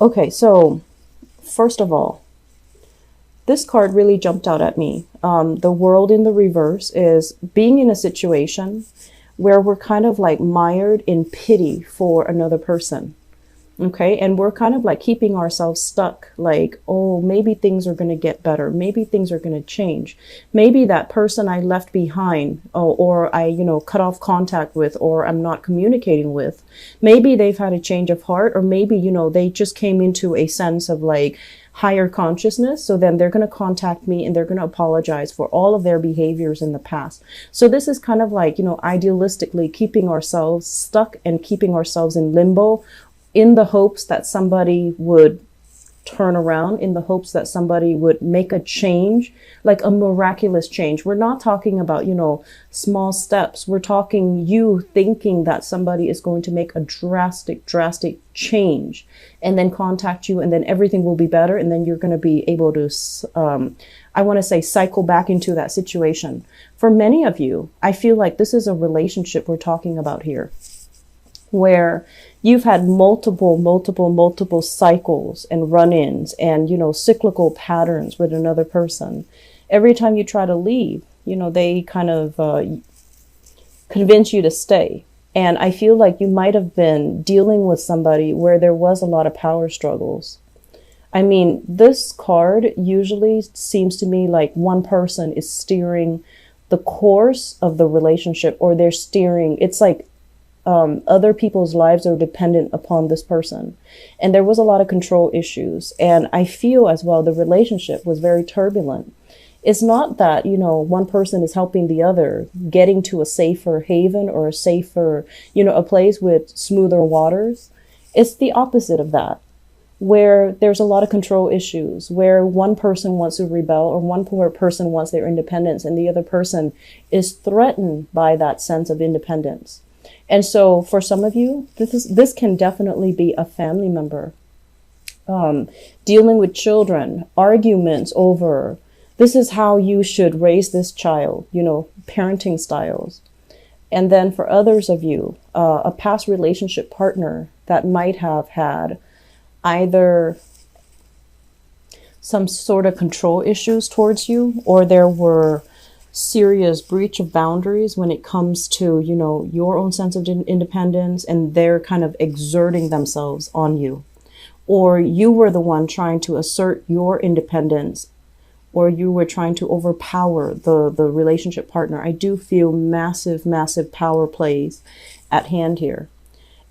Okay, so first of all, this card really jumped out at me. The world in the reverse is being in a situation where we're kind of like mired in pity for another person. Okay. And we're kind of like keeping ourselves stuck, like, oh, maybe things are going to get better. Maybe things are going to change. Maybe that person I left behind, or I, cut off contact with, or I'm not communicating with, maybe they've had a change of heart, or maybe, they just came into a sense of like higher consciousness. So then they're going to contact me and they're going to apologize for all of their behaviors in the past. So this is kind of like, idealistically keeping ourselves stuck and keeping ourselves in limbo, in the hopes that somebody would turn around, in the hopes that somebody would make a change, like a miraculous change. We're not talking about, small steps. We're talking you thinking that somebody is going to make a drastic change and then contact you, and then everything will be better. And then you're going to be able to, I want to say, cycle back into that situation. For many of you, I feel like this is a relationship we're talking about here, where you've had multiple cycles and run-ins and, cyclical patterns with another person. Every time you try to leave, they kind of convince you to stay. And I feel like you might have been dealing with somebody where there was a lot of power struggles. I mean, this card usually seems to me like one person is steering the course of the relationship, or they're steering, it's like other people's lives are dependent upon this person. And there was a lot of control issues. And I feel as well the relationship was very turbulent. It's not that, one person is helping the other getting to a safer haven or a safer, a place with smoother waters. It's the opposite of that, where there's a lot of control issues, where one person wants to rebel, or one person wants their independence, and the other person is threatened by that sense of independence. And so for some of you, this can definitely be a family member, dealing with children, arguments over, this is how you should raise this child, parenting styles. And then for others of you, a past relationship partner that might have had either some sort of control issues towards you, or there were serious breach of boundaries when it comes to, your own sense of independence, and they're kind of exerting themselves on you. Or you were the one trying to assert your independence, or you were trying to overpower the relationship partner. I do feel massive power plays at hand here.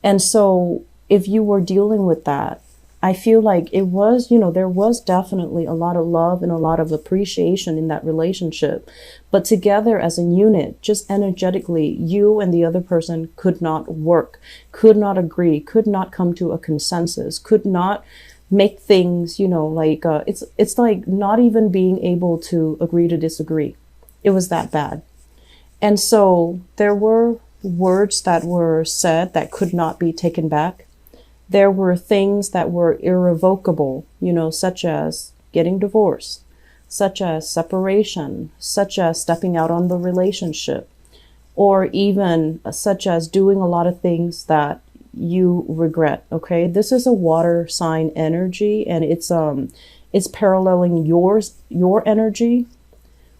And so if you were dealing with that, I feel like it was, there was definitely a lot of love and a lot of appreciation in that relationship. But together as a unit, just energetically, you and the other person could not work, could not agree, could not come to a consensus, could not make things, it's like not even being able to agree to disagree. It was that bad. And so there were words that were said that could not be taken back. There were things that were irrevocable, such as getting divorced, such as separation, such as stepping out on the relationship, or even such as doing a lot of things that you regret. Okay. This is a water sign energy, and it's paralleling your energy,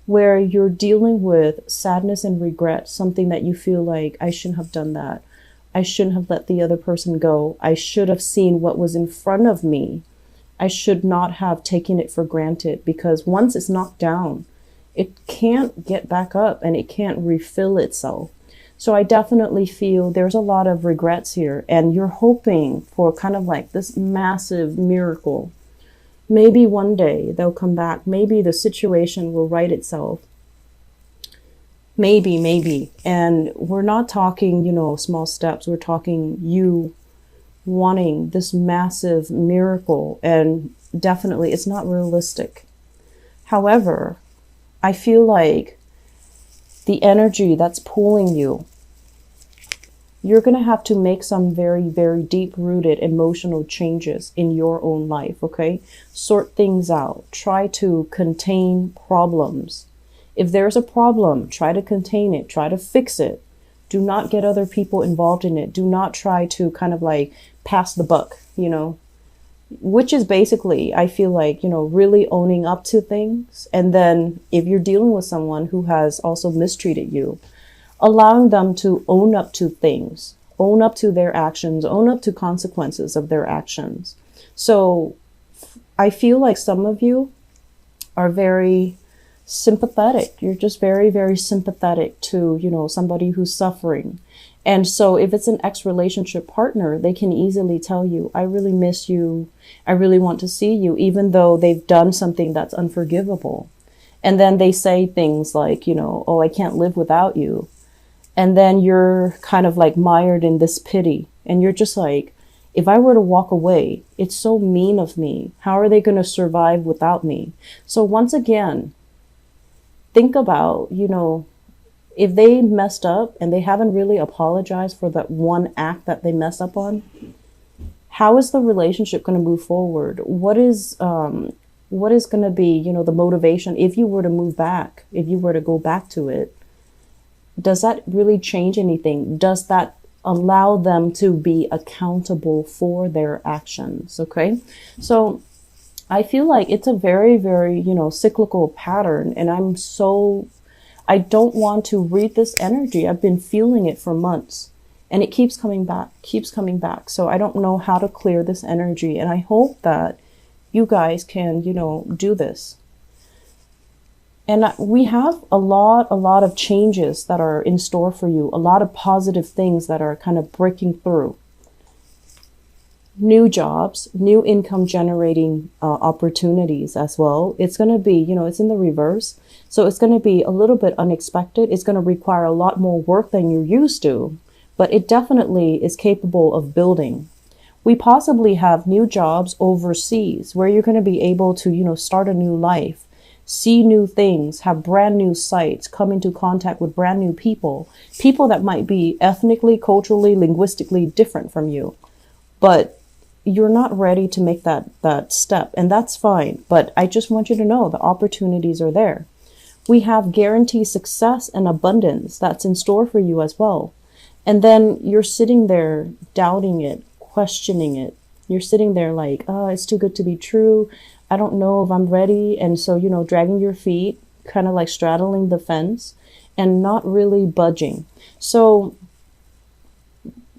where you're dealing with sadness and regret, something that you feel like, I shouldn't have done that. I shouldn't have let the other person go. I should have seen what was in front of me. I should not have taken it for granted, because once it's knocked down, it can't get back up and it can't refill itself. So I definitely feel there's a lot of regrets here, and you're hoping for kind of like this massive miracle. Maybe one day they'll come back. Maybe the situation will right itself. Maybe. And we're not talking, small steps. We're talking you wanting this massive miracle. And definitely it's not realistic. However, I feel like the energy that's pulling you, you're going to have to make some very, very deep-rooted emotional changes in your own life, okay? Sort things out. Try to contain problems. If there's a problem, try to contain it, try to fix it. Do not get other people involved in it. Do not try to kind of like pass the buck, which is basically, I feel like, really owning up to things. And then if you're dealing with someone who has also mistreated you, allowing them to own up to things, own up to their actions, own up to consequences of their actions. So I feel like some of you are very sympathetic. You're just very, very sympathetic to, somebody who's suffering. And so if it's an ex-relationship partner, they can easily tell you, I really miss you. I really want to see you, even though they've done something that's unforgivable. And then they say things like, oh, I can't live without you. And then you're kind of like mired in this pity. And you're just like, if I were to walk away, it's so mean of me. How are they going to survive without me? So once again, think about, if they messed up and they haven't really apologized for that one act that they messed up on, how is the relationship going to move forward? What is going to be, the motivation if you were to move back, if you were to go back to it? Does that really change anything? Does that allow them to be accountable for their actions? Okay. So I feel like it's a very, very, cyclical pattern. And I don't want to read this energy. I've been feeling it for months and it keeps coming back. So I don't know how to clear this energy. And I hope that you guys can, do this. And we have a lot of changes that are in store for you. A lot of positive things that are kind of breaking through. New jobs, new income generating opportunities as well. It's going to be, it's in the reverse. So it's going to be a little bit unexpected. It's going to require a lot more work than you're used to, but it definitely is capable of building. We possibly have new jobs overseas where you're going to be able to, start a new life, see new things, have brand new sites, come into contact with brand new people that might be ethnically, culturally, linguistically different from you. But you're not ready to make that step, and that's fine. But I just want you to know the opportunities are there. We have guaranteed success and abundance that's in store for you as well. And then you're sitting there doubting it, questioning it. You're sitting there like, oh, it's too good to be true. I don't know if I'm ready. And so, dragging your feet, kind of like straddling the fence and not really budging. So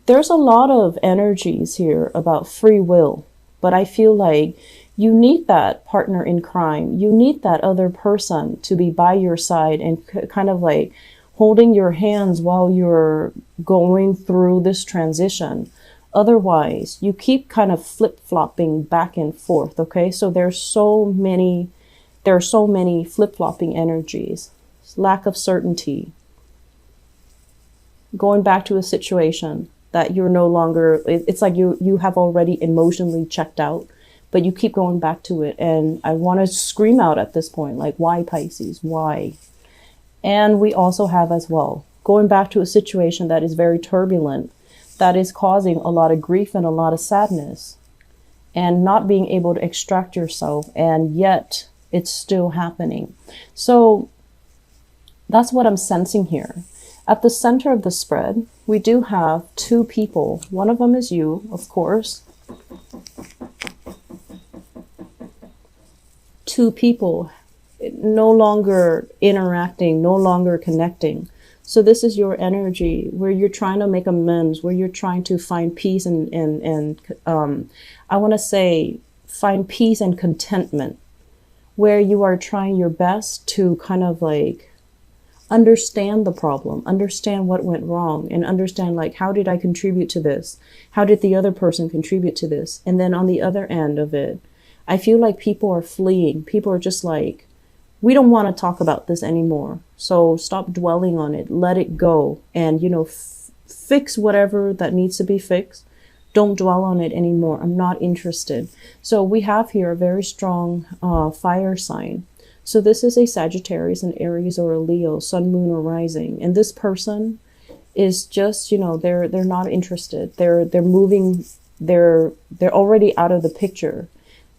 there's a lot of energies here about free will, but I feel like you need that partner in crime. You need that other person to be by your side and kind of like holding your hands while you're going through this transition. Otherwise, you keep kind of flip-flopping back and forth, okay? So there are so many flip-flopping energies. Lack of certainty. Going back to a situation that you're no longer, it's like you have already emotionally checked out, but you keep going back to it. And I want to scream out at this point, like, why, Pisces? Why? And we also have as well, going back to a situation that is very turbulent, that is causing a lot of grief and a lot of sadness, and not being able to extract yourself, and yet it's still happening. So that's what I'm sensing here. At the center of the spread, we do have two people. One of them is you, of course. Two people no longer interacting, no longer connecting. So this is your energy where you're trying to make amends, where you're trying to find peace and I want to say find peace and contentment, where you are trying your best to kind of like understand the problem, understand what went wrong, and understand like, how did I contribute to this? How did the other person contribute to this? And then on the other end of it, I feel like people are fleeing. People are just like, we don't want to talk about this anymore. So stop dwelling on it. Let it go. And, fix whatever that needs to be fixed. Don't dwell on it anymore. I'm not interested. So we have here a very strong fire sign. So this is a Sagittarius, an Aries, or a Leo, Sun, Moon, or Rising. And this person is just, they're not interested. They're moving. They're already out of the picture.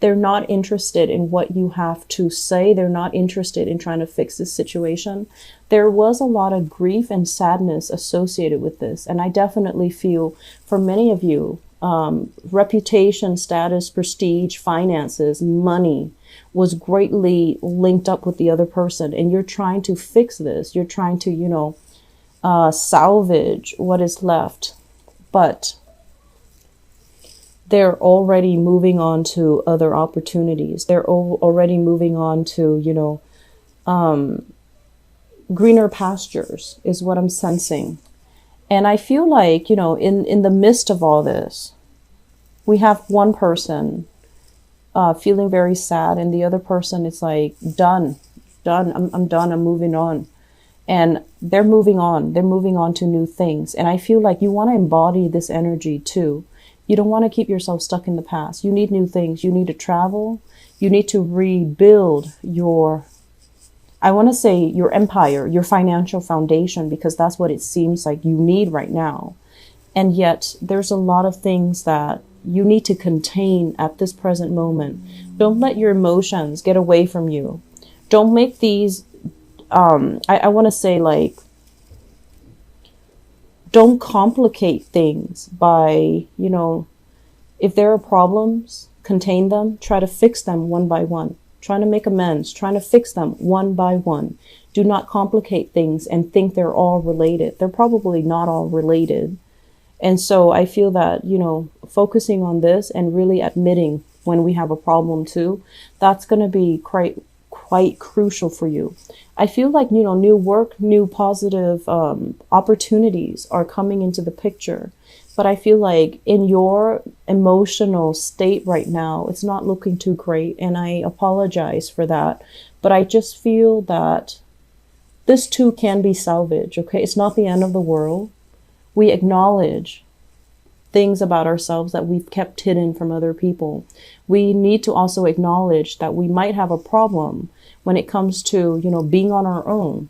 They're not interested in what you have to say. They're not interested in trying to fix this situation. There was a lot of grief and sadness associated with this. And I definitely feel for many of you, reputation, status, prestige, finances, money was greatly linked up with the other person. And you're trying to fix this. You're trying to, salvage what is left. But they're already moving on to other opportunities. They're already moving on to, greener pastures is what I'm sensing. And I feel like, in the midst of all this, we have one person feeling very sad, and the other person is like, done, I'm done, I'm moving on. And they're moving on. They're moving on to new things. And I feel like you want to embody this energy too. You don't want to keep yourself stuck in the past. You need new things. You need to travel. You need to rebuild your empire, your financial foundation, because that's what it seems like you need right now. And yet there's a lot of things that you need to contain at this present moment. Don't let your emotions get away from you. Don't make these, I want to say, like, don't complicate things by, if there are problems, contain them, try to fix them one by one. Trying to make amends, trying to fix them one by one. Do not complicate things and think they're all related. They're probably not all related. And so I feel that, focusing on this and really admitting when we have a problem too, that's going to be quite crucial for you. I feel like, new work, new positive opportunities are coming into the picture. But I feel like in your emotional state right now, it's not looking too great. And I apologize for that. But I just feel that this too can be salvaged. Okay, it's not the end of the world. We acknowledge things about ourselves that we've kept hidden from other people. We need to also acknowledge that we might have a problem when it comes to, being on our own.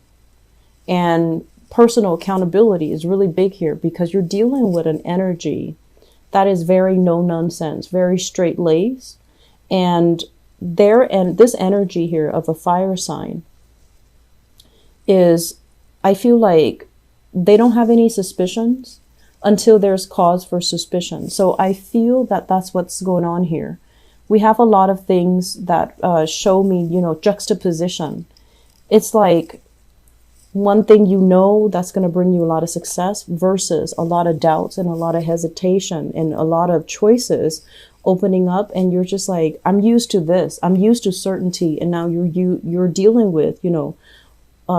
And personal accountability is really big here, because you're dealing with an energy that is very no nonsense, very straight laced. And this energy here of a fire sign is, I feel like they don't have any suspicions until there's cause for suspicion. So I feel that that's what's going on here. We have a lot of things that show me, juxtaposition. It's like one thing that's going to bring you a lot of success versus a lot of doubts and a lot of hesitation and a lot of choices opening up. And you're just like, I'm used to this. I'm used to certainty. And now you're dealing with,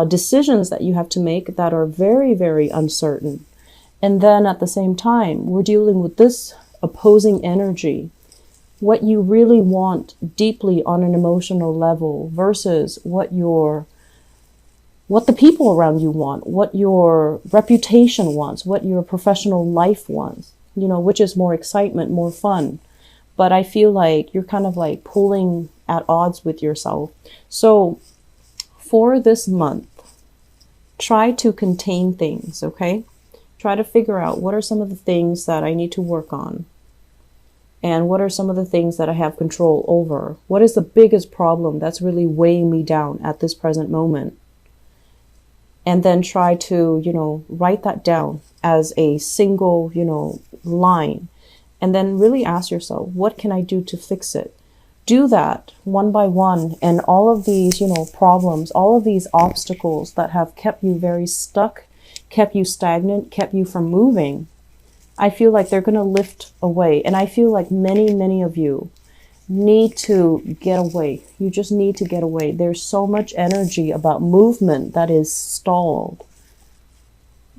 decisions that you have to make that are very, very uncertain. And then at the same time, we're dealing with this opposing energy, what you really want deeply on an emotional level versus what the people around you want, what your reputation wants, what your professional life wants, which is more excitement, more fun. But I feel like you're kind of like pulling at odds with yourself. So for this month, try to contain things, okay? Try to figure out what are some of the things that I need to work on. And what are some of the things that I have control over? What is the biggest problem that's really weighing me down at this present moment? And then try to, write that down as a single, line. And then really ask yourself, what can I do to fix it? Do that one by one. And all of these, problems, all of these obstacles that have kept you very stuck, kept you stagnant, kept you from moving, I feel like they're going to lift away. And I feel like many, many of you need to get away. You just need to get away. There's so much energy about movement that is stalled.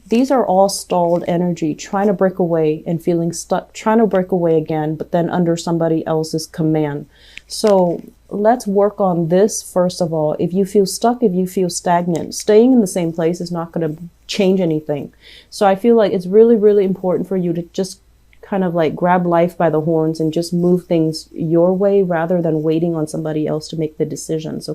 These are all stalled energy, trying to break away and feeling stuck, trying to break away again, but then under somebody else's command. So let's work on this first of all. If you feel stuck, if you feel stagnant, staying in the same place is not going to change anything. So I feel like it's really, really important for you to just kind of like grab life by the horns and just move things your way rather than waiting on somebody else to make the decisions.